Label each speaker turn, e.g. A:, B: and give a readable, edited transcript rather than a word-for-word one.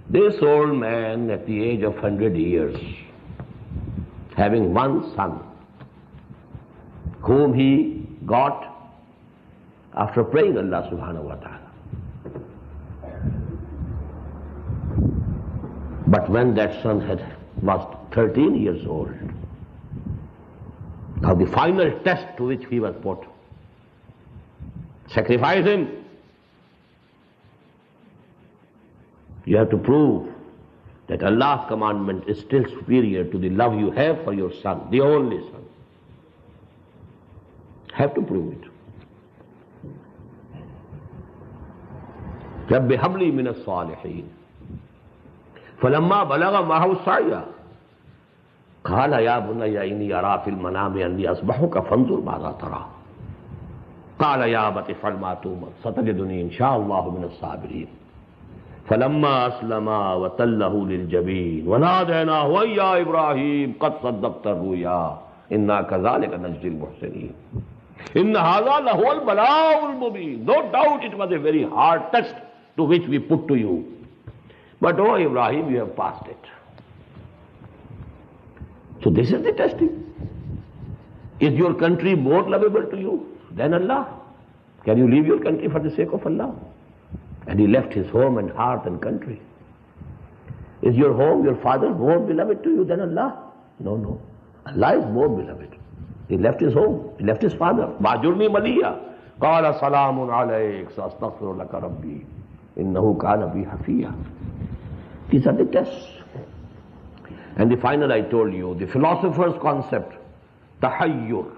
A: This old man at the age of 100 years, having one son, whom he got after praying Allah subhanahu wa ta'ala. But when that son was 13 years old, now the final test to which he was put, sacrifice him. You have to prove that Allah's commandment is still superior to the love you have for your son, the only son. Have to prove it. رب هب لي من الصالحين فلما بلغ معه السعي قال يا بني إني أرى في المنام أني أذبحك فانظر ماذا ترى قال يا أبت افعل ما تؤمر ستجدني إن شاء الله من الصابرين فلما أسلما وتله للجبين وناديناه أن يا إبراهيم قد صدقت الرؤيا إنا كذلك نجزي المحسنين إن هذا لهو البلاء المبين. No doubt it was a very hard test to which we put to you. But oh Ibrahim, you have passed it. So this is the testing. Is your country more lovable to you than Allah? Can you leave your country for the sake of Allah? And he left his home and hearth and country. Is your home, your father, more beloved to you than Allah? No, no. Allah is more beloved. He left his home, he left his father. Bajurni maliya. Qala salamun alayk, sastaghfiru laka rabbi. Innahu kana bi hafiya. These are the tests. And the final I told you, the philosopher's concept, tahayyur.